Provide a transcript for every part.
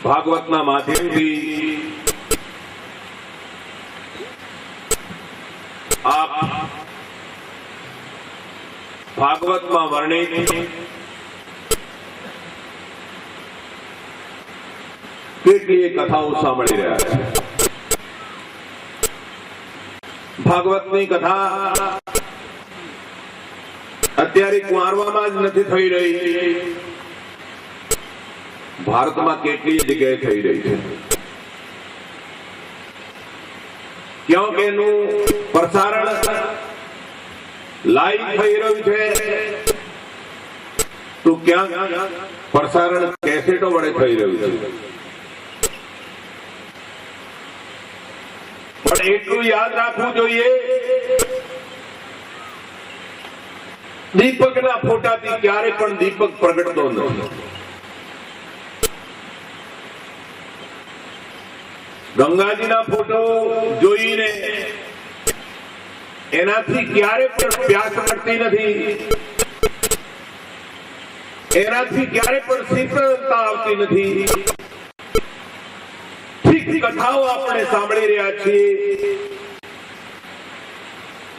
ભાગવતના માધ્યમથી આપ ભાગવતમાં વર્ણિત કેટલીય કથાઓ સાંભળી રહ્યા છે। ભાગવતની કથા અત્યારે કુંવારવામાં જ નથી થઈ રહી, ભારતમાં કેટલી જગ્યાએ થઈ રહી છે, ક્योंकि એનું પ્રસારણ લાઈવ થઈ રહ્યું છે, તો ક્યાંક પ્રસારણ કેસેટો વડે થઈ રહ્યું છે। પણ એટલું યાદ રાખવું જોઈએ, દીપકના ફોટાથી ક્યારે પણ દીપક પ્રગટતો નથી। ગંગાજીના ફોટો જોઈને એનાથી ક્યારે પણ પ્યાસ મળતી નથી, એનાથી ક્યારે પણ શીતળતા આવતી નથી। ઠીક કથાઓ આપણે સાંભળી રહ્યા છીએ,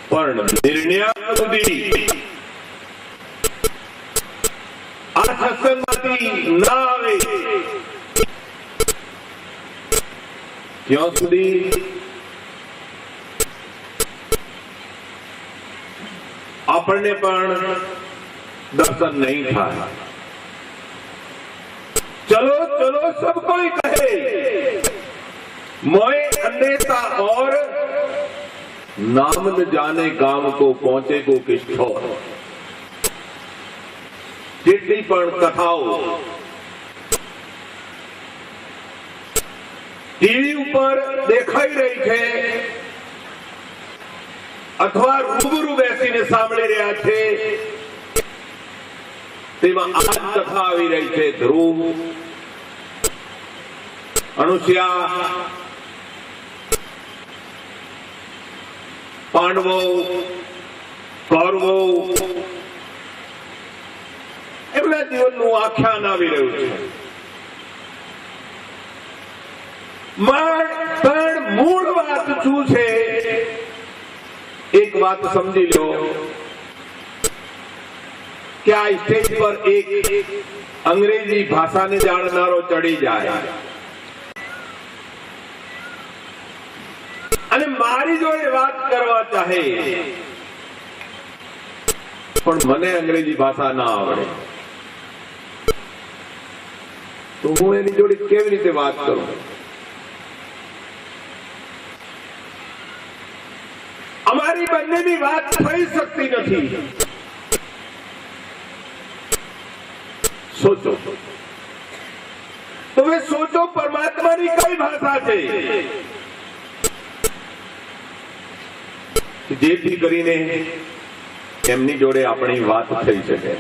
પણ નિર્ણય સુધી આ સત્સંગમાંથી ના આવે ત્યાં સુધી આપણને પણ दर्शन नहीं था। चलो चलो सब कोई कहे, मोए अन्यथा और नाम न जाने गांव को पहुंचे को किस ठोर। જેટલી પણ કથાઓ ટીવી ઉપર દેખાઈ રહી છે અથવા રૂબરૂ બેસીને સાંભળી રહ્યા છે, તેમાં આ કથા આવી રહી છે। ધ્રુવ, અનુસૂયા, પાંડવો, કૌરવો, એમના જીવનનું આખ્યાન આવી રહ્યું છે। પણ મૂળ વાત શું છે, એક વાત સમજી લો કે આ સ્ટેજ પર એક અંગ્રેજી ભાષાને જાણનારો ચડી જાય અને મારી જોડે વાત કરવા ચાહે, પણ મને અંગ્રેજી ભાષા ના આવડે, તો હું એની જોડે કેવી રીતે વાત કરું? અમારી બંનેની વાત થઈ શકતી નથી। सोचो तो वे सोचो परमात्मा की कई भाषा है जेथी करीने एमनी जोड़े अपनी बात थई सके।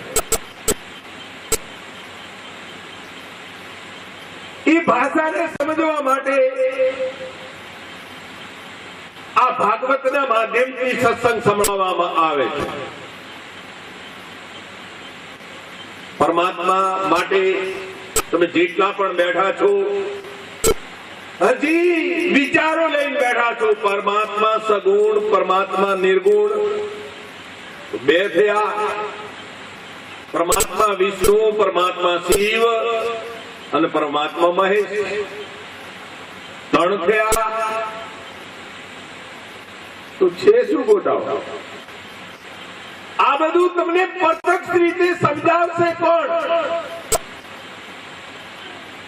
ई भाषा ने समझवा माटे आ भागवतना माध्यमथी सत्संग संभळाववामां आवे छे। परमात्मा माटे તમે જેટલા પણ બેઠા છો, હજી વિચારો લઈને બેઠા છો, પરમાત્મા સગુણ, પરમાત્મા નિર્ગુણ બે થયા, પરમાત્મા વિષ્ણુ, પરમાત્મા શિવ અને પરમાત્મા મહેશ ત્રણ થયા, તો છે શું ગોટાઓ? આ બધું તમને પ્રત્યક્ષ રીતે સમજાવશે કોણ?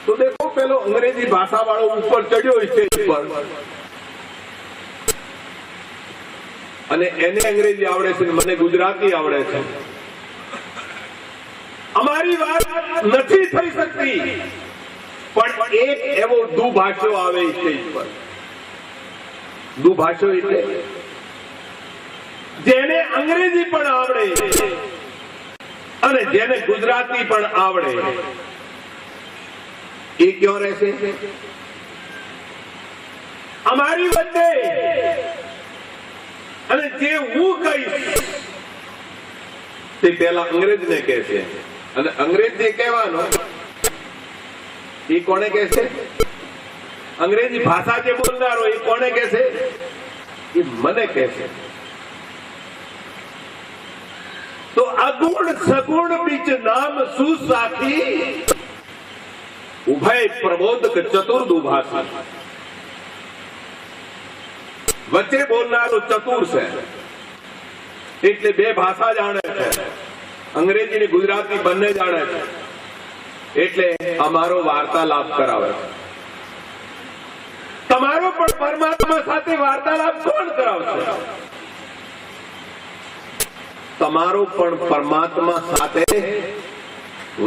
તો દેખો, પેલો અંગ્રેજી ભાષા વાળો ઉપર ચડ્યો સ્ટેજ પર અને એને અંગ્રેજી આવડે છે, મને ગુજરાતી આવડે છે। અમારી વાત નથી થઈ શકતી, પણ એક એવો દુભાષો આવે સ્ટેજ પર। દુભાષો એટલે જેને અંગ્રેજી પણ આવડે અને જેને ગુજરાતી પણ આવડે, એ ક્યાં રહેશે? અમારી વચ્ચે અને જે હું કહીશ તે પેલા અંગ્રેજને કહેશે અને અંગ્રેજને કહેવાનો એ કોને કહેશે? અંગ્રેજી ભાષા જે બોલનારો એ કોને કહેશે? એ મને કહેશે. તો અગુણ સગુણ બીચ નામ સુસાથી, ઉભય પ્રબોધક ચતુર્દ ઉભાસી. વચ્ચે બોલનારો ચતુર છે, એટલે બે ભાષા જાણે છે, અંગ્રેજી ને ગુજરાતી બંને જાણે છે, એટલે અમારો વાર્તાલાપ કરાવે છે. તમારો પણ પરમાત્મા સાથે વાર્તાલાપ કોણ કરાવશે? તમારો પણ પરમાત્મા સાથે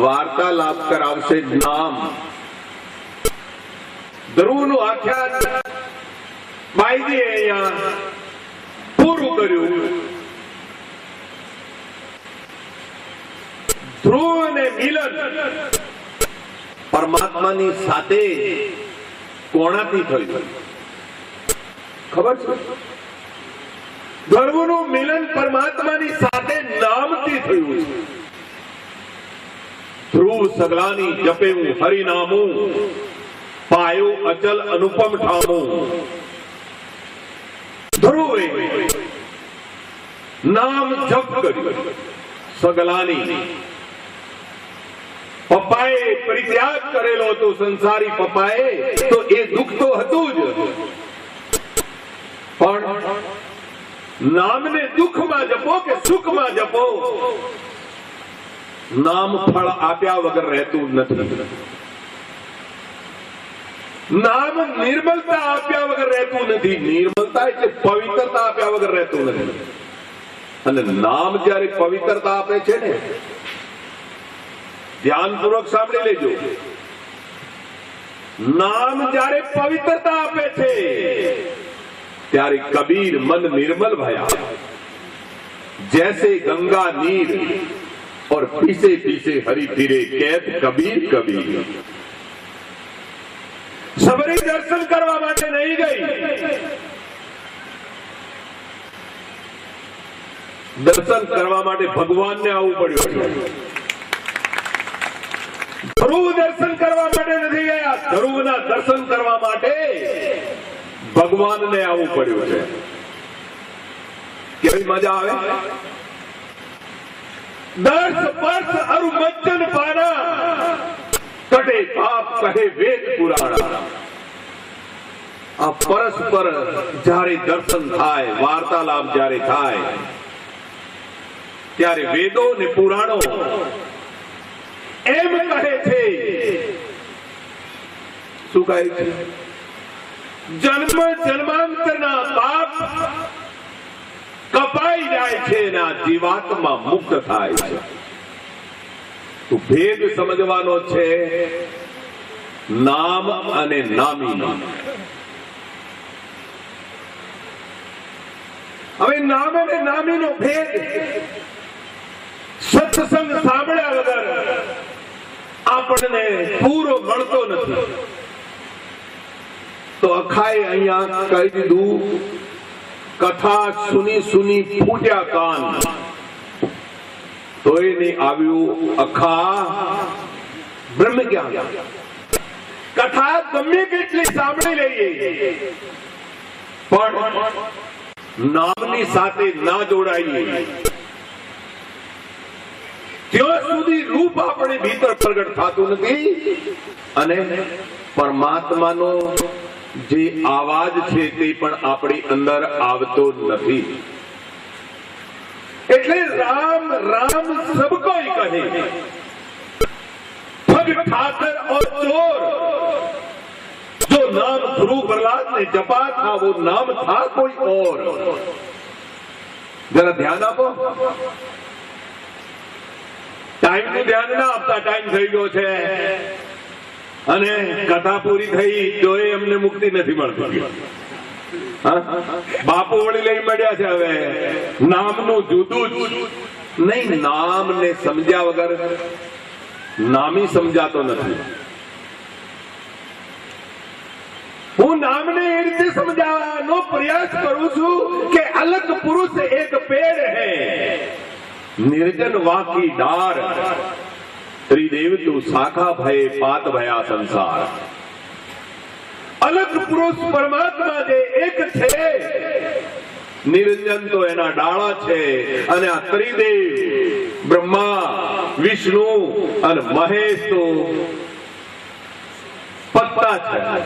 વાર્તાલાપ કરાવશે નામ. ધ્રુવનું આખ્યાન બાઈજીએ અહીંયા પૂરું કર્યું. ધ્રુવ અને મિલન પરમાત્માની સાથે કોણાથી થયું ખબર છે? ધ્રુવનું મિલન પરમાત્માની સાથે નામથી થયું છે. ધ્રુવ સગલાની જપેવું હરિનામું, પાયો અચલ અનુપમ ઠામું. ધ્રુવે નામ જપ કર્યું સગલાની. પપ્પાએ પરિત્યાગ કરેલો હતો સંસારી પપ્પાએ, તો એ દુઃખ તો હતું જ, પણ નામને દુઃખમાં જપો કે સુખમાં જપો, નામ ફળ આપ્યા વગર રહેતું નથી. નામ નિર્મલતા આપ્યા વગર રહેતું નથી. નિર્મલતા એટલે પવિત્રતા આપ્યા વગર રહેતું નથી. અને નામ જયારે પવિત્રતા આપે છે ને, ધ્યાનપૂર્વક સાંભળી લેજો, નામ જયારે પવિત્રતા આપે છે ત્યારે કબીર મન નિર્મલ ભયા, જૈસે ગંગા નીર और पीसे पीसे हरि फिरे कहत कबीर कबीर. સબરી દર્શન કરવા માટે નહીં ગઈ, દર્શન કરવા માટે ભગવાનને આવવું પડ્યું. ધ્રુવ દર્શન કરવા માટે નથી ગયા, ધ્રુવના દર્શન કરવા માટે ભગવાનને આવવું પડ્યું છે. કેવી મજા આવે? દર્શ સ્પર્શ અરુ મજ્જન પાના, કટે પાપ કહે વેદ પુરાણા. આ પરસ્પર જ્યારે દર્શન થાય, વાર્તાલાપ જ્યારે થાય, ત્યારે વેદો ને પુરાણો એમ કહે છે. શું કહે છે? જન્મ જન્માંતરના પાપ કપાઈ જાય છે ને જીવાત્મા મુક્ત થાય છે. તો ભેદ સમજવાનો છે નામ અને નામી. હવે નામ અને નામીનો ભેદ સત્સંગ સાંભળ્યા વગર આપણને પૂરો મળતો નથી. તો અખાએ અહીંયા કહી દીધું, કથા સુની સુની ફૂટ્યા કાન, તો એને આવ્યું અખા બ્રહ્મ જ્ઞાન. કથા ગમે કેટલી સાંભળી લઈએ, પણ નામની સાથે ના જોડાઈએ ત્યાં સુધી રૂપ આપણે ભીતર પ્રગટ થતું નથી, અને પરમાત્માનો જે આવાજ છે તે પણ આપણી અંદર આવતો નથી. એટલે રામ રામ સબ કોઈ કહે, ठग ठाकर और चोर. जो नाम ध्रुव प्रहलाद ने जपा था वो नाम था कोई और. जरा ધ્યાન આપો. ટાઈમ નું ધ્યાન ના આપતા, ટાઈમ થઈ ગયો છે અને કથા પૂરી થઈ તો અમને મુક્તિ નથી મળતી. બાપુ વળી લઈ મળ્યા છે. હવે નામનું જુદું જ નહીં. નામને સમજ્યા વગર નામી સમજાતો નથી. હું નામને એ રીતે સમજાવવાનો પ્રયાસ કરું છું કે અલગ પુરુષ એક પેડ હૈ, निर्जन वाकी डार, ત્રિદેવ તું શાખા ભય પાત ભયા સંસાર. અલગ પુરુષ પરમાત્મા જે એક છે, નિરંજન તો એના ડાળા છે, અને આ ત્રિદેવ બ્રહ્મા વિષ્ણુ અને મહેશ તો पत्ता है.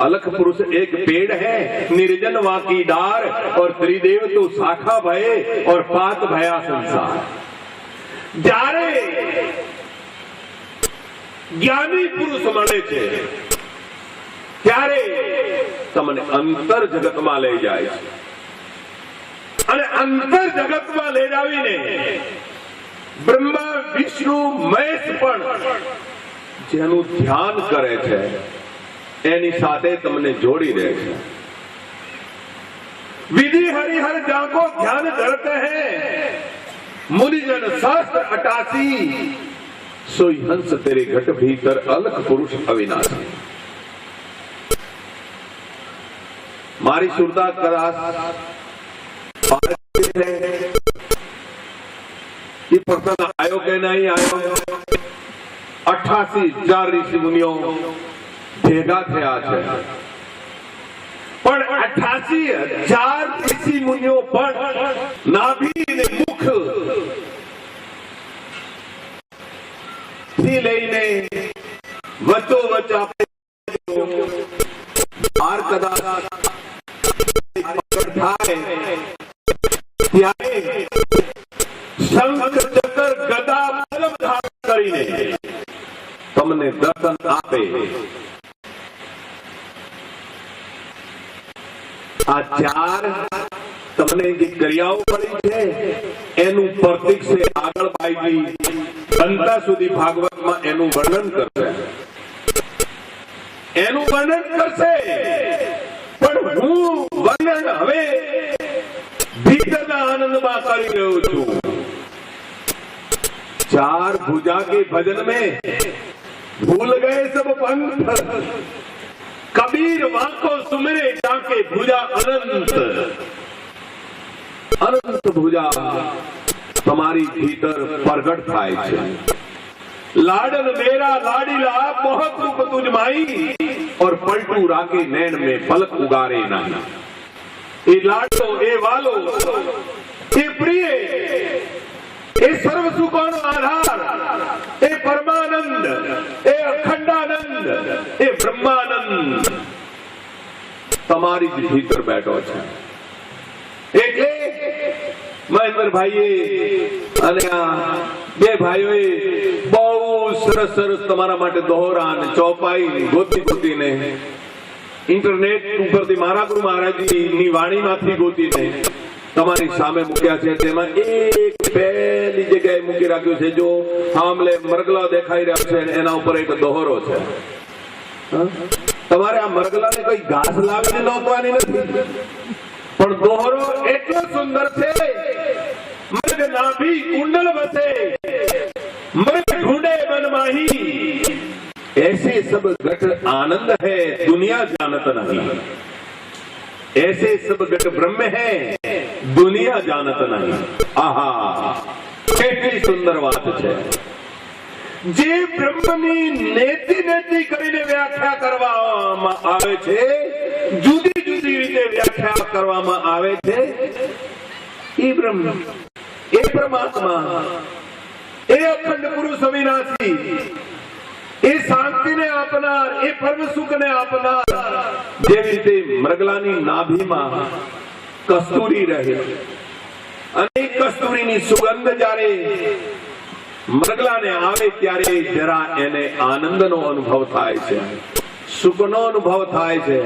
अलख पुरुष एक पेड़ है, निर्जन वाकी डार, और त्रिदेव तो शाखा भय और पात भया संसार. જ્યારે જ્ઞાની પુરુષ મળે છે ત્યારે તમને અંતર જગતમાં લઈ જાય છે, અને અંતર જગતમાં લઈ આવીને બ્રહ્મા વિષ્ણુ મહેશ પણ જેનું ધ્યાન કરે છે એની સાથે તમને જોડી દે છે. विधि हरिहर जाको ध्यान धरते हैं, मुनिजन शास्त्र 88, सोई हंस तेरे घट भीतर अलख पुरुष अविनाशी. मारी सुरता करास ये पर्सन आयो के नहीं आयो, 88,000 ऋषि मुनिओ भेगा थया છે, પણ 88,000 ઋષિ મુનિઓ પણ નાભી ને મુખ થી લઈને વચ્ચો વચ્ચ આપણે બાર કદાચ થાય ત્યારે શંખ ચક્ર ગદા પદ્મ ધારણ કરીને તમને દર્શન આપે. આ ચાર તમને જે ક્રિયાઓ કરી છે એનું પ્રતીક છે. આગળ ભાઈજી અંતા સુધી ભાગવતમાં એનું વર્ણન કરશે, એનું વર્ણન કરશે, પણ હું વર્ણન હવે ભીતરના આનંદમાં કરી રહ્યો છું. चार भुजा के भजन में भूल गए सब पंथ, कबीर वाको सुमिरे जाके भुजा अनंत. अनंत भुजा તમારી ભીतर પ્રગટ થાય છે. लाडन मेरा लाडीला बहुत रूप तुझ माई, और पलटू राके नैन में पलक उगारे नहीं. એ લાડો, એ વાલો, એ પ્રિય, એ સર્વ સુખોનો આધાર, એ પરમાનંદ, એ અખંડાનંદ, એ બ્રહ્માનંદ તમારી જ ભીતર બેઠો છે. એટલે મહેન્દ્રભાઈએ અને આ બે ભાઈઓએ બહુ સરસ સરસ તમારા માટે દોહરા અને ચોપાઈ ગોતી ગોતીને ઇન્ટરનેટ ઉપરથી મારા ગુરુ મહારાજની વાણીમાંથી ગોતીને તમારી સામે મૂક્યા છે. તેમાં એક પહેલી જગ્યાએ મૂકી રાખ્યું છે, જો સામે મરગલા દેખાઈ રહ્યા છે એના ઉપર એક દોહરો છે. તમારે આ મરગલાને કોઈ ઘાસ લાવીને નોખવાની નથી, પણ દોહરો એટલો સુંદર છે. મૃગ નાભી કુંડલ બસે, મૃગ ઢૂંढे मन माही, ऐसे सब घट आनंद है दुनिया जानत नहीं. ऐसे सब घट ब्रह्म है दुनिया जानत नहीं. आहा, કેટલી સુંદર વાત છે. જે બ્રહ્મની નેતિ નેતિ કરીને વ્યાખ્યા કરવામાં આવે છે, જુદી જુદી રીતે વ્યાખ્યા કરવામાં આવે છે, એ બ્રહ્મ, એ પરમાત્મા, એ અખંડ પુરુષ અવિનાશી, એ શાંતિને આપનાર, એ પરમ સુખને આપનાર. જેવી રીતે મરગલાની નાભીમાં કસ્તુરી રહે, અને કસ્તુરીની સુગંધ જ્યારે મરગલાને આવે ત્યારે જરા એને આનંદનો અનુભવ થાય છે, સુખનો અનુભવ થાય છે.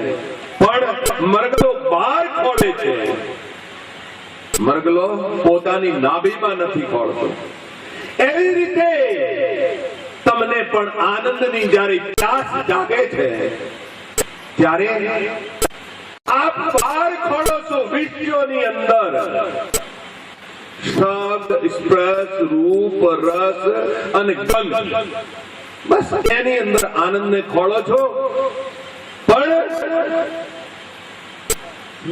પણ મરગલો બહાર ખોલે છે, મરગલો પોતાની નાભીમાં નથી ખોલતો. એવી રીતે તમને પણ આનંદની જ્યારે પ્યાસ જાગે છે ત્યારે આપ બહાર ખોલો છો વિષયોની અંદર. શબ્દ, સ્પર્શ, રૂપ, રસ અને ગંધ, બસ એની અંદર આનંદને ખોલો છો. પણ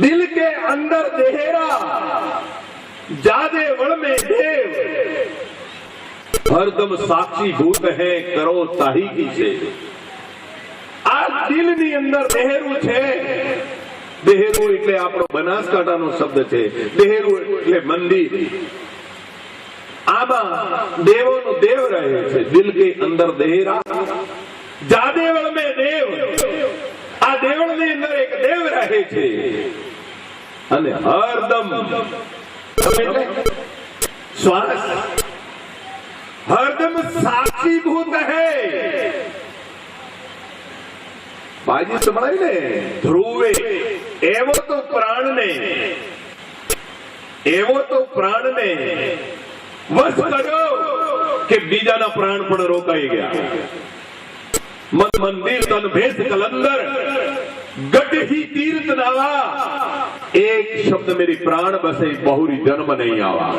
દિલ કે અંદર દેહેરા જાદે વળ में देव, હરદમ સાક્ષી ભૂત હે કરો તાહી કી છે. આ દિલની અંદર દેહેરું છે. દેહેરું એટલે આપણો બનાસકાંઠાનો શબ્દ છે. દેહેરું એટલે મંદિર. આમાં દેવોનો દેવ રહે છે. દિલ કે અંદર દેહરા જા દેવળ મેં દેવ. આ દેવળ ની અંદર એક દેવ રહે છે અને હરદમ શ્વાસ હરદમ સાક્ષીભૂત હે. બાજી સંભળાય ને, ધ્રુવે એવો તો પ્રાણને વશ કર્યો કે બીજાના પ્રાણ પણ રોકાઈ ગયા. મન મંદિર તન ભેસ કલંદર ગઢી તીર્થ નાવા. એક શબ્દ મેરી પ્રાણ બસે બહુરી જન્મ નહીં આવા.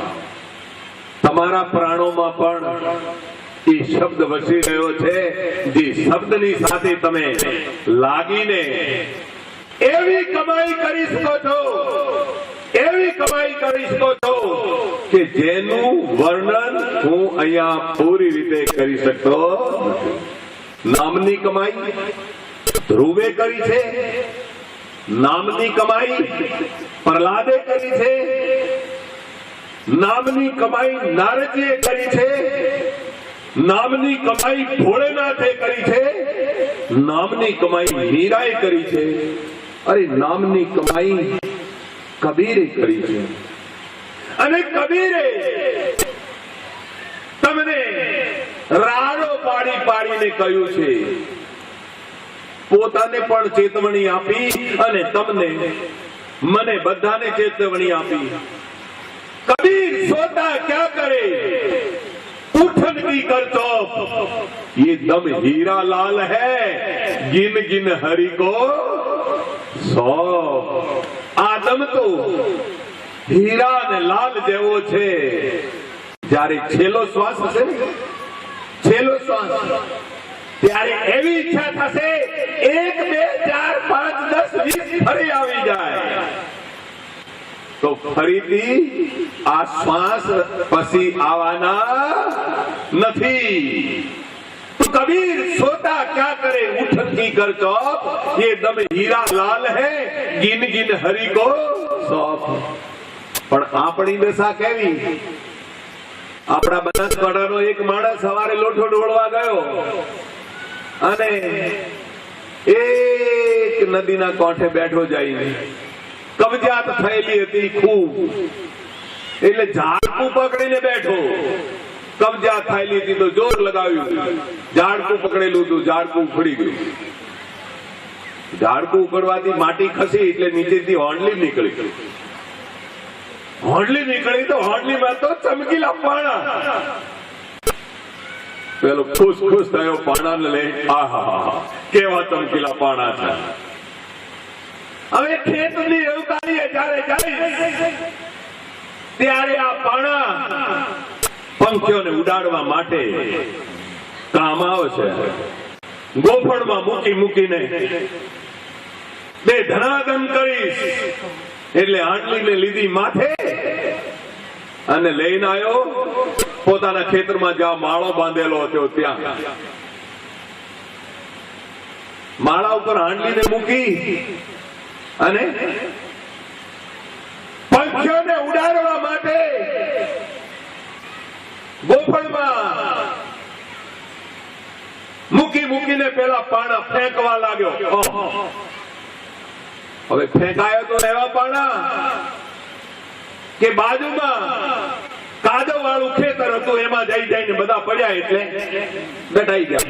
તમારા પ્રાણોમાં પણ એ શબ્દ વસી રહ્યો છે. જે શબ્દની સાથે તમે લાગીને એવી કમાઈ કરી શકો છો, એવી કમાઈ કરી શકો છો કે જેનું વર્ણન હું અહીંયા પૂરી રીતે કરી શકતો નથી. નામની કમાઈ ધ્રુવે કરી છે, નામની કમાઈ પ્રહલાદે કરી છે, નામની કમાઈ નારદજીએ કરી છે, નામની કમાઈ ભોળેનાથે કરી છે, નામની કમાઈ મીરાએ કરી છે, અરે નામની કમાઈ કબીરે કરી છે. અને કબીરે તમને રાડો પાડી પાડીને કહ્યું છે, પોતાને પણ ચેતવણી આપી અને તમને મને બધાને ચેતવણી આપી. कबीर सोता क्या करे उठन की कर चौप. ये दम हीरा लाल है गिन गिन हरि को सौंप. આ દમ તો હીરા ને લાલ જેવો છે. જ્યારે છેલ્લો શ્વાસ હશે ને, છેલ્લો શ્વાસ, ત્યારે એવી ઈચ્છા થશે 1 2 4 5 10 20 ફરી આવી જાય. તો ફરીથી આ શ્વાસ પછી આવવાના નથી. તો કબીર સોતા ક્યા કરે ઉઠન કી કર ચોપ. ये दम हीरा लाल है गिन गिन हरि को सौंप. પણ આપણી દશા કેવી? આપણા બનાસકાંઠાનો એક માણસ સવારે લોઠો ઢોળવા ગયો અને એક નદીના કાંઠે બેઠો જઈને કબજિયાત થયેલી હતી ખૂબ, એટલે ઝાડકું પકડીને બેઠો. કબજિયાત થયેલી હતી તો જોર લગાવ્યું, ઝાડકું પકડેલું હતું, ઝાડકું ઉખડી ગયું. ઝાડકું ઉખડવાથી માટી ખસી એટલે નીચેથી હોંડલી નીકળી. હોંડલી નીકળી તો હોંડલીમાં તો ચમકીલા પાણા. પેલો ખુશ ખુશ થયો પાણાને લઈ. આહા કેવા ચમકીલા પાણા છે. હવે ખેતની રેવકારીએ જ્યારે જાય ત્યારે આ પાણા પંખીઓને ઉડાડવા માટે કામ આવે છે. ગોફળમાં મૂકી મૂકીને બે ધનાધન કરીશ એટલે આટલીને લીધી માથે અને લઈને આવ્યો પોતાના ખેતરમાં જ્યાં માળો બાંધેલો હતો ત્યાં. માળા ઉપર હાંડલીને મૂકી અને પંખીઓને ઉડાડવા માટે ગોફળમાં મૂકી મૂકીને પેલા પાણા ફેંકવા લાગ્યો. હવે ફેંકાયો તો એવા પાણા કે બાજુમાં કાદવ વાળું ખેતર હતું એમાં જઈ જઈને બધા પડ્યા એટલે દટાઈ ગયા.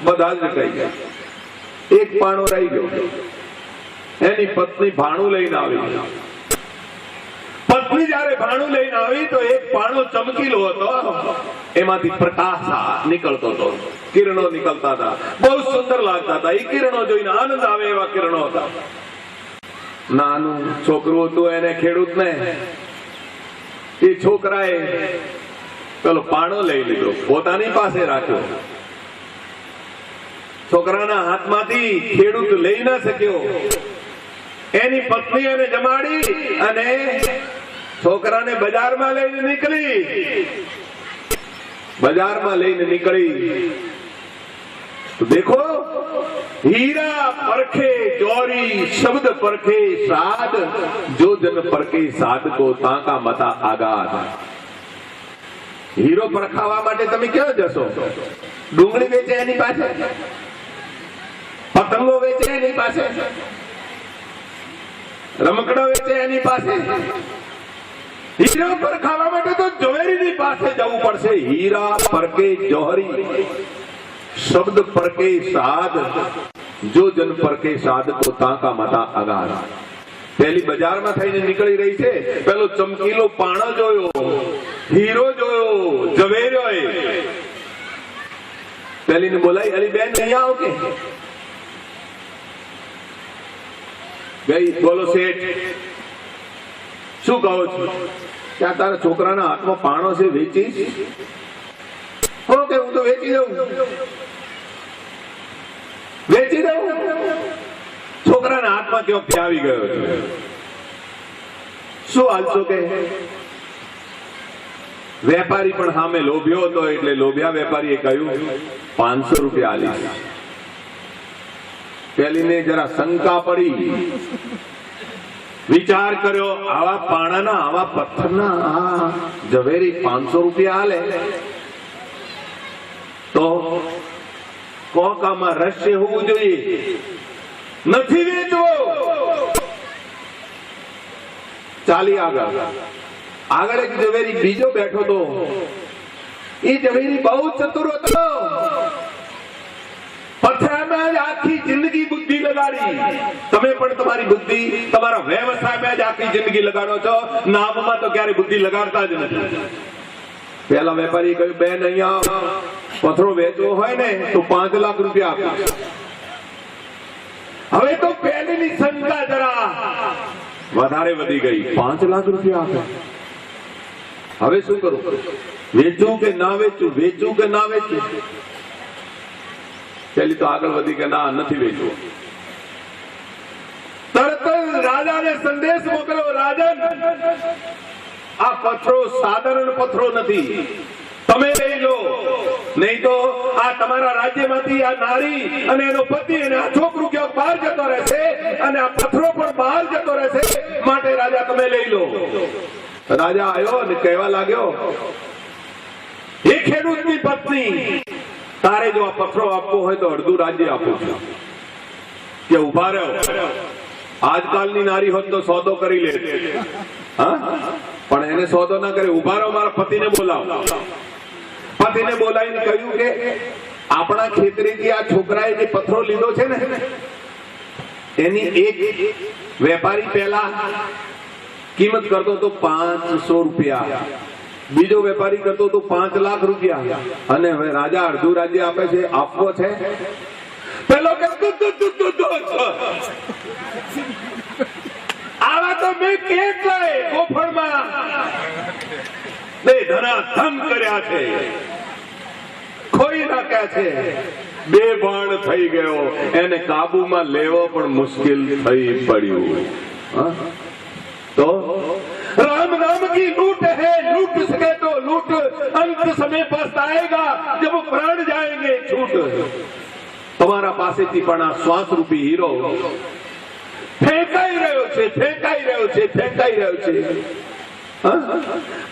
બધા જ દટાઈ ગયા. એક પાણો રહી ગયો. એની પત્ની ભાણું લઈને આવી. પત્ની જયારે ભાણું લઈને આવી તો એક પાણો ચમકીલો હતો, એમાંથી પ્રકાશ નીકળતો હતો, કિરણો નીકળતા હતા, બહુ સુંદર લાગતા હતા. એ કિરણો જોઈને આનંદ આવે એવા કિરણો હતા. નાનું છોકરું હતું એને ખેડૂતને, એ છોકરાએ પેલો પાણો લઈ લીધો, પોતાની પાસે રાખ્યો. છોકરાના હાથમાંથી ખેડૂત લઈ ના શક્યો. એની પત્ની એને જમાડી અને છોકરાને બજારમાં લઈને નીકળી. बाजार में लઈને નીકળી तो देखो हीरा परखे जोरी शब्द परखे साध जो जन परखे साध को ताका मता आगाध। हीरो परखावा माटे તમે ક્યાં જશો? ડુંગળી વેચે એની પાસે, પતંગો વેચે એની પાસે, રમકડા વેચે એની પાસે। हीरा परखावा माटे तो जोहरीनी પાસે જવું પડશે। हीरा परखे जोहरी शब्द परके साध जो जन परके साध को ताका मता अगाध। पहली बाजार में थईने निकली रही छे, पहलो चमकीलो पाणो जोयो, हीरो जोयो, जवेर्यो है। पहली ने बोलाई अली बेन नहीं आओ के? गई बोलो सेठ शू कहो छो? क्या तारा छोकराना हाथमां पाणो छे वेचीश? ओके हूँ तो वेची दऊं, वेची दऊं। छोकराना हाथमां केवो આવી ગયો છે। શું હાલશો કે? વેપારી પણ સામે લોભ્યો હતો એટલે લોભ્યા વેપારીએ કહ્યું 500 રૂપિયા આલીશ। પેલીને જરા શંકા પડી, વિચાર કર્યો આવા પાણાના આવા પથ્થરના આ ઝવેરી 500 રૂપિયા આલે तो કોકામાં રહસ્ય હોવું જોઈએ, નથી વેચવો। ચાલી આગળ આગળ એક ઝવેરી બીજો બેઠો તો એ ઝવેરી બહુ ચતુર હતો। પથરામાં જ આખી જિંદગી બુદ્ધિ લગાડી। તમે પણ તમારી બુદ્ધિ તમારા વ્યવસાયમાં જ આખી જિંદગી લગાડો છો, નામમાં તો ક્યારે બુદ્ધિ લગાડતા જ નથી। પહેલા વેપારી કહ્યું બેન અહીંયા પથરો વેચવો હોય ને તો 5 લાખ રૂપિયા આપો। હવે તો પહેલીની શંકા જરા વધારે વધી ગઈ, 5 લાખ રૂપિયા આપે। હવે શું કરું? વેચું કે ના વેચું, વેચું કે ના વેચું? પહેલી તો આગળ વધી કે ના નથી વેચવું। તરત જ રાજાને સંદેશ મોકલ્યો, રાજન આ પથરો સાધારણ પથરો નથી, તમે લઈ લો, નહીં તો આ તમારા રાજ્યમાંથી આ નારી અને એનો પતિ અને આ છોકરું ક્યાંક બહાર જતો રહેશે અને આ પથરો પણ બહાર જતો રહેશે, માટે રાજા તમે લઈ લો। રાજા આવ્યો અને કહેવા लाग्यो, હે ખેડૂતની પત્ની, તારે જો આ પથરો આપવો હોય તો અડધું રાજ્ય આપું છું। કે ઉભા રહ્યો, આજકાલની નારી હોત તો સોદો કરી લે, હા પણ એને સોદો ના કરે। ઉભા રહો, મારા પતિને બોલાવો। પતિને બોલાવીને કહ્યું કે આપણા ખેતરેથી આ છોકરાએ જે પથરો લીધો છે ને એની એક વેપારી પહેલા કિંમત કરતો તો 500 રૂપિયા, બીજો વેપારી કરતો તો 5 લાખ રૂપિયા, અને હવે રાજા અડધું રાજ્ય આપે છે, આપવો છે। પેલો કે આવા તો મેં કેટલાય ગોફળમાં બે ધનાધન કર્યા છે, ખોઈ નાખ્યા છે। બે બાણ થઈ ગયો, એને કાબુમાં લેવો પણ મુશ્કેલ થઈ પડ્યું। तो राम नाम की लूट है, लूट सके तो लूट, अंत समय पछताएगा जब प्राण जाएंगे छूट। તમારા પાસેથી પણ આ શ્વાસ રૂપી હીરો ફેંકાઈ રહ્યો છે, ફેંકાઈ રહ્યો છે, ફેંકાઈ રહ્યો છે।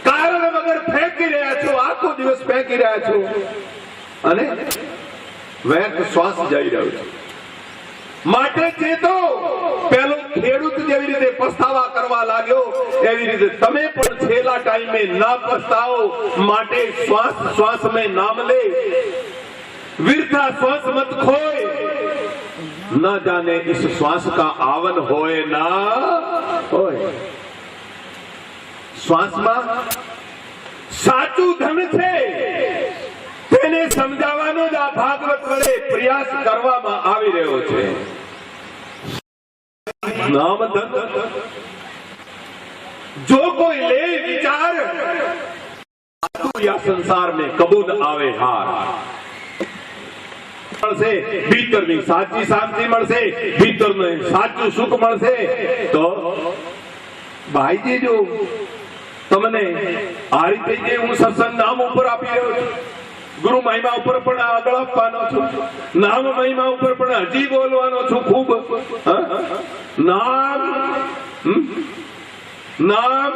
કારણ વગર ફેંકી રહ્યા છો, આખો દિવસ ફેંકી રહ્યા છો અને વ્યર્થ શ્વાસ જઈ રહ્યો છે। માટે ચેતો, પેલો ખેડૂત જેવી રીતે પસ્તાવા કરવા लाग्यो એવી રીતે તમે પણ છેલ્લા ટાઈમે ના પસ્તાઓ। માટે શ્વાસ શ્વાસ में नाम ले, वीरता श्वास मत खोए, न जाने इस श्वास का आवन होए ना होए। श्वास में साचू धन छे, તેને સમજાવવાનો જ આ ભાગવત વડે પ્રયાસ કરવામાં આવી રહ્યો છે। નામ ધન जो कोई ले विचार, या संसार में कबू न आवे हार। મળશે ભીતરની સાચી શાંતિ મળશે, ભીતરનું સાચું સુખ મળશે। તો ભાઈજી જો તમને આ રીતે જે હું સત્સંગ નામ ઉપર આપી રહ્યો છું, ગુરુ મહિમા ઉપર પણ આગળ આપવાનો છું, નામ મહિમા ઉપર પણ હજી બોલવાનો છું ખૂબ. નામ नाम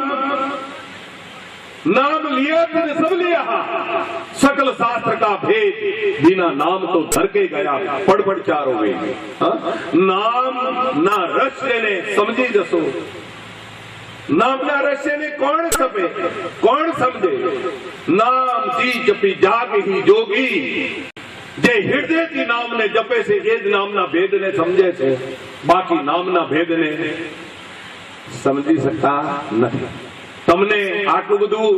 नाम लिया तुमने सब लिया, सकल शास्त्र का भेद बिना नाम तो धर के गया पड़ चारो वे. नाम ना रहस्य ने समझी जसो, नाम ना रहस्य ने कौन सपे कौन समझे. नाम जी जपी जाग ही जोगी, जे हृदय की नाम ने जपे से એ જ નામના ભેદને સમજે છે, બાકી નામના ભેદને સમજી શકતા નથી. તમને આટલું બધું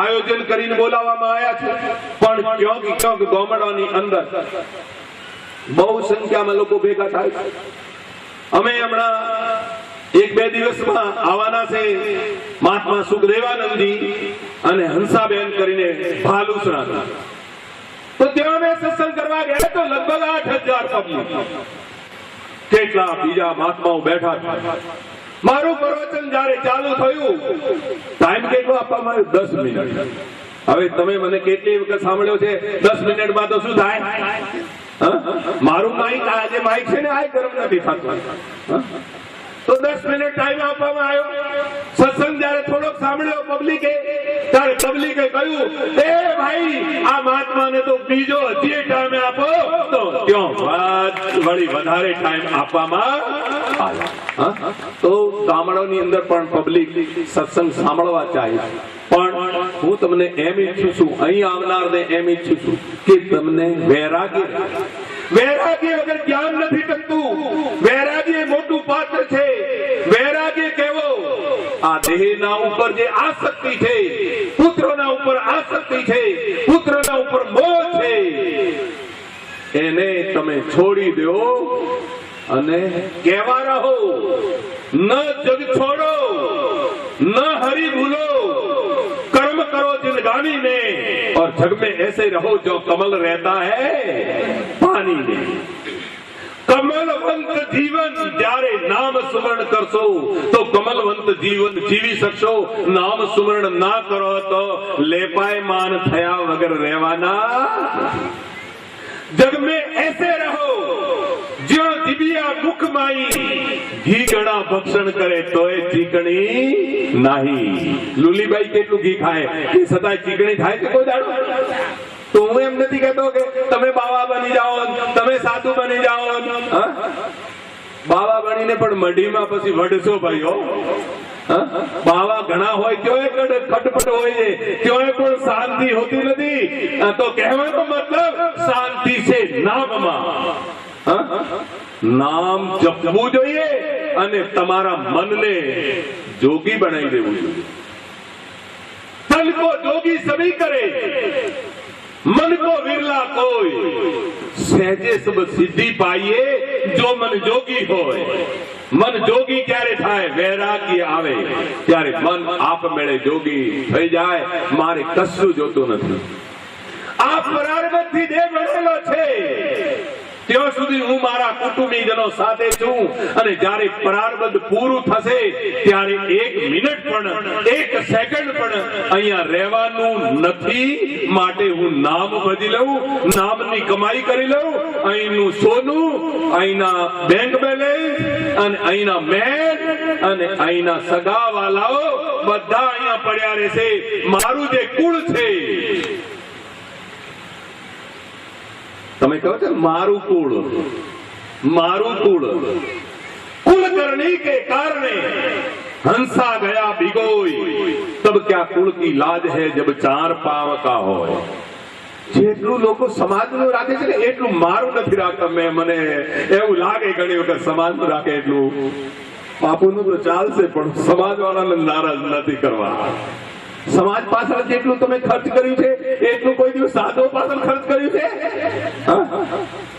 આયોજન કરીને બોલાવવામાં આવ્યા છે, પણ ક્યાંક ગામડાની અંદર બહુ સંખ્યામાં લોકો ભેગા થાય છે. અમે હમણાં 1-2 દિવસમાં આવવાના છે મહાત્મા સુખદેવાનંદજી અને હંસાબેન કરીને ભાલુસણા. તો ત્યાં અમે સત્સંગ કરવા ગયા તો લગભગ 8,000 પબ્લિક, કેટલા બીજા મહાત્માઓ બેઠા છે. મારું પ્રવચન જ્યારે ચાલુ થયું, ટાઈમ કેટલો આપવામાં આવ્યો? 10 મિનિટ. હવે તમે મને કેટલી વખત સાંભળ્યો છે 10 મિનિટમાં તો શું થાય? મારું માઇક, આ જે માઇક છે ને, આ ગરમ નથી થતું. તો 10 મિનિટ ટાઈમ આપવામાં આવ્યો. સત્સંગ જયારે થોડોક સાંભળ્યો પબ્લિકે, ત્યારે પબ્લિકે કહ્યું, એ ભાઈ આ મહાત્માને તો બીજો હજી ટાઈમ આપો. તો ત્યાં વળી વધારે ટાઈમ આપવામાં આવ્યો. તો ગામડાની અંદર પણ પબ્લિક સત્સંગ સાંભળવા ચાહે, પણ હું તમને એમ ઈચ્છું છું, અહીં આવનારને એમ ઈચ્છું છું કે તમને વૈરાગ્ય વગર જ્ઞાન નથી ટકતું. વૈરાગ્ય મોટું પાત્ર છે. વૈરાગ્ય કેવો? આ દેહના ઉપર જે આસક્તિ છે, પુત્રોના ઉપર આસક્તિ છે, પુત્રોના ઉપર મોહ છે, એને તમે છોડી દો અને કેવા રહો, ન જગ છોડો, न हरि भूलो, कर्म करो जिंदगानी में, और जग में ऐसे रहो जो कमल रहता है पानी में. कमलवंत जीवन જ્યારે નામ સ્મરણ કરશો તો કમલવંત જીવન જીવી શકશો. નામ સ્મરણ ના કરો તો લેપાયમાન થયા વગર રહેવાના. जग में ऐसे रहो जो दिव्या मुख माई, घी गणा भक्षण करे तोय चीकणी नहीं. લુલીબાઈ કેટલું ઘી ખાય, એ છતાંય ચીકણી થાય છે કોઈ દાડો? તો હું એમ નથી કહેતો કે તમે બાવા બની જાઓ, તમે સાધુ બની જાઓ. બાવા બનીને પણ મઢીમાં પછી વડશો ભાઈઓ. બાવા ઘણા હોય ત્યોય ખટપટ હોય છે, ત્યોય પણ શાંતિ હોતી નથી. તો કહેવાનો મતલબ શાંતિ છે નામમાં. નામ જપવું જોઈએ અને તમારા મનને જોગી બનાવી દેવું જોઈએ. તન કો જોગી સભી કરે, मन को विरला कोई, सहजे सब सिद्धि पाइए जो मन जोगी होय. मन जोगी क्यारे थाय? वैराग्य आवे त्यारे मन आपमेळे जोगी થઈ જાય. મારે કશું જોતું નથી. આ પ્રારબ્ધથી દેહ બનેલો છે ત્યાં સુધી હું મારા કુટુંબીજનો સાથે છું, અને જ્યારે પ્રારબ્ધ પૂરું થશે ત્યારે 1 મિનિટ પણ 1 સેકન્ડ પણ અહીંયા રહેવાનું નથી. માટે હું નામ ભજી લઉં, નામની કમાઈ કરી લઉં. અહીંનું સોનું, અહીંના બેંક બેલેન્સ, અને અહીંના મેન, અને અહીંના સગાવાલાઓ બધા અહીંયા પડ્યા રહેશે. મારું જે કુળ છે, તમે કહો છો મારું કુળ, મારું કુળ. कुल करने के कारण हंसा गया भिगोई, तब क्या कुल की लाज है जब 4 पांव का होय. જેટલું લોકો સમાજનું રાખે છે ને એટલું મારું નથી રાખતા. મને એવું લાગે ઘણી વખત સમાજનું રાખે એટલું બાપુનું તો ચાલશે, પણ સમાજવાળાને નારાજ નથી કરવા. સમાજ પાછળ જેટલું તમે ખર્ચ કર્યું છે એટલું કોઈ દિવસ સાધુ પાછળ ખર્ચ કર્યું છે?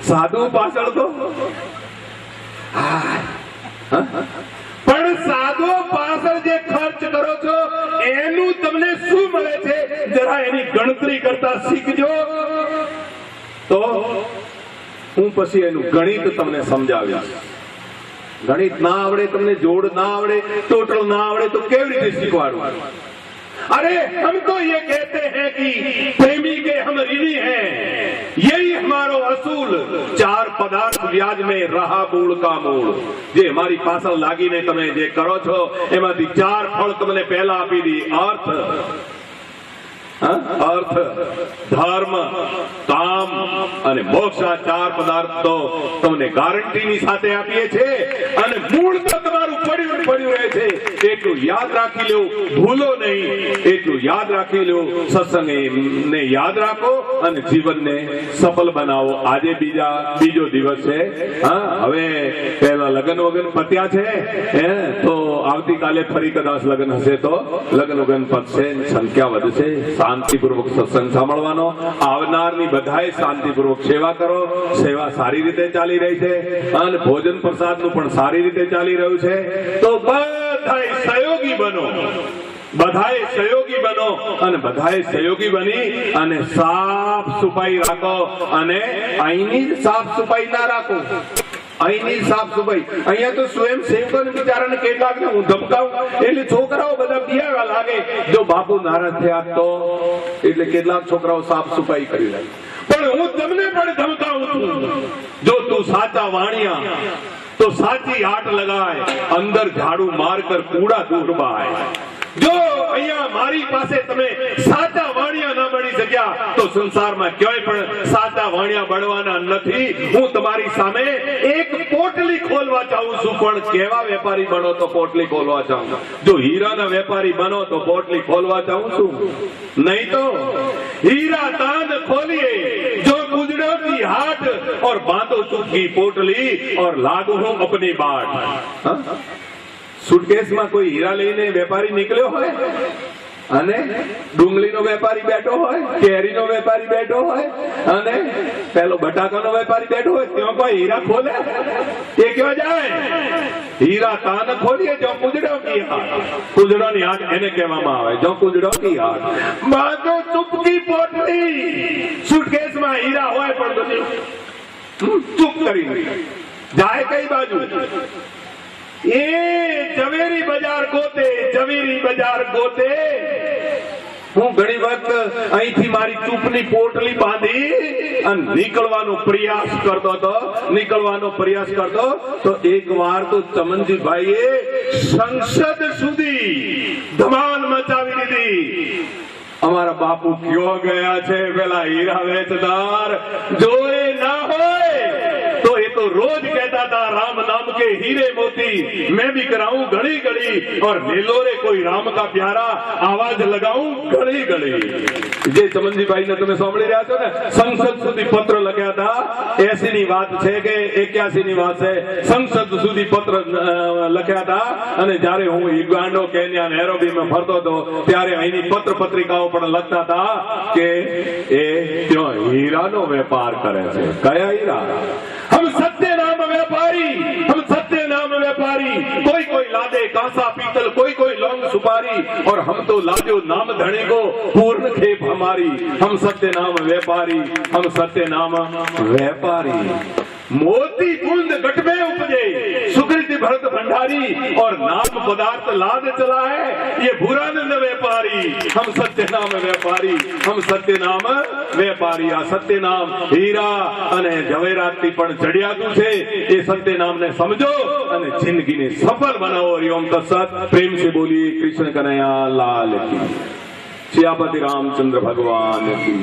સાધુ પાછળ તો પણ સાધુ પાછળ જે ખર્ચ કરો છો એનું તમને શું મળે છે જરા એની ગણતરી કરતા શીખજો. તો હું પછી એનું ગણિત તમને સમજાવીશ. ગણિત ના આવડે, તમને જોડ ના આવડે, ટોટલ ના આવડે તો કેવી રીતે શીખવાડવું? अरे हम तो ये कहते हैं कि प्रेमी के हम ऋणी हैं, यही हमारो असूल, चार पदार्थ व्याज में रहा मूળ का मूળ। જે અમારી પાછળ લાગીને તમે જે કરો છો એમાંથી ચાર ફળ તમને પહેલા આપી દી, अर्थ, धर्म, काम અને મોક્ષ, આ ચાર પદાર્થ તો તમને ગારંટીની સાથે આપીએ છે અને મૂળ તો તમારું પડ્યું રહે છે, એટલું યાદ રાખી લો, ભૂલો નહીં, એટલું યાદ રાખી લો, સત્સંગને યાદ રાખો અને જીવનને સફળ બનાવો। આજે બીજો દિવસ છે, હવે પહેલા લગ્ન પત્યા છે, તો આવતીકાલે ફરી કદાચ લગ્ન હશે તો લગ્ન પતશે, સંખ્યા વધશે। શાંતિપૂર્વક સત્સંગ સાંભળવાનો, આવનારની બધાએ શાંતિપૂર્વક સેવા કરો, સેવા સારી રીતે ચાલી રહી છે અને ભોજન પ્રસાદનું પણ સારી રીતે ચાલી રહ્યું છે, તો બધાએ સહયોગી બનો, બધાએ સહયોગી બનો અને બધાએ સહયોગી બની અને સાફ સફાઈ રાખો અને અહીંની સાફ સફાઈ ના રાખો, અહીંની સાફ સફાઈ, અહીંયા તો સ્વયં સેવકોને બિચારાને કેટલાકને હું ધમકાવું એટલે છોકરાઓ બધા બિયાવા લાગે, જો બાપુ નારાજ થયા તો એટલે કેટલાક છોકરાઓ સાફ સફાઈ કરી રહ્યા, પણ હું તમને પણ ધમકાવું છું, જો તું સાચા વાણિયા તો સાચી આટ લગાય, અંદર ઝાડુ માર કર કૂડા દૂર બાય। જો અહીંયા મારી પાસે તમે સાચા વાણિયા ના બની શક્યા તો સંસારમાં ક્યાંય પણ સાચા વાણિયા બનવાના નથી। હું તમારી સામે એક પોટલી ખોલવા ચાહું છું, પણ કેવા વેપારી બનો તો પોટલી ખોલવા ચાહું, જો હીરાના વેપારી બનો તો પોટલી ખોલવા ચાહું છું, નહીં તો हीरा तान खोलिए जो गुजरों की हाट और बांधो चुपकी पोटली और लागू हूं अपनी बाट। સુટકેસમાં કોઈ હીરા લઈને વેપારી નીકળ્યો હોય અને ડુંગળીનો વેપારી બેઠો હોય, કેરીનો વેપારી બેઠો હોય અને પેલો બટાકાનો વેપારી બેઠો હોય, ત્યાં કોઈ હીરા ખોલે? એ ક્યાં જાય? હીરા તાન ખોલીએ જો કુજડો કી હાટ, કુજડોની હાટ એને કહેવામાં આવે, જો કુજડો કી હાટ, બાંધો ચૂપકી પોટલી। સુટકેસમાં હીરા હોય પણ બધું ચૂપ કરી જાય, કઈ બાજુ? એ ઝવેરી બજાર ગોતે, ઝવેરી બજાર ગોતે। હું ઘણી વખત અહીંથી મારી ચૂપની પોટલી બાંધી અને નીકળવાનો પ્રયાસ કરતો તો એક વાર તો ચમનજીભાઈએ સંસદ સુધી ધમાલ મચાવી દીધી। અમારા બાપુ ક્યો ગયા છે, પેલા હીરા વેચદાર જોએ ના હોય तो ये तो रोज कहता था राम नाम के हीरे मोती मैं भी कराऊं घड़ी घड़ी और नीलोरे कोई राम का प्यारा आवाज लगाऊं घड़ी घड़ी। જે ચમનજીભાઈ ને તમે સાંભળી રહ્યા છો ને, સંસદ સુધી પત્ર લખ્યા હતા, 80 ની વાત છે કે 81 ની વાત છે, સંસદ સુધી પત્ર લખ્યા હતા અને જયારે હું યુગાન્ડો, કેન્યા, નેરોબીમાં ફરતો હતો ત્યારે અહીંની પત્ર પત્રિકાઓ પણ લખતા હતા કે એ ત્યાં હીરાનો વેપાર કરે છે। કયા હીરા? हम सत्य नाम व्यापारी, हम सत्य नाम व्यापारी, कोई कोई लादे कांसा पीतल, कोई कोई लौंग सुपारी और हम तो लाजो नाम धनी को पूर्ण खेप हमारी। हम सत्य नाम व्यापारी, हम सत्य नाम व्यापारी। मोती कुंद गट में उपजे सुकृति भरत भंडारी और नाम पदार्थ लाद चला है ये भूरानंद व्यापारी। हम सत्य नाम व्यापारी, हम सत्य नाम व्यापारी। आ सत्य नाम हीरा અને ઝવેરાતથી પણ ચડિયાતું છે। એ સત્ય નામને સમજો અને જિંદગીને સફળ બનાવો। હરિ ઓમ તત્સત। પ્રેમ से बोलिए कृष्ण कन्हैया लाल की, सियापति रामचंद्र भगवान की।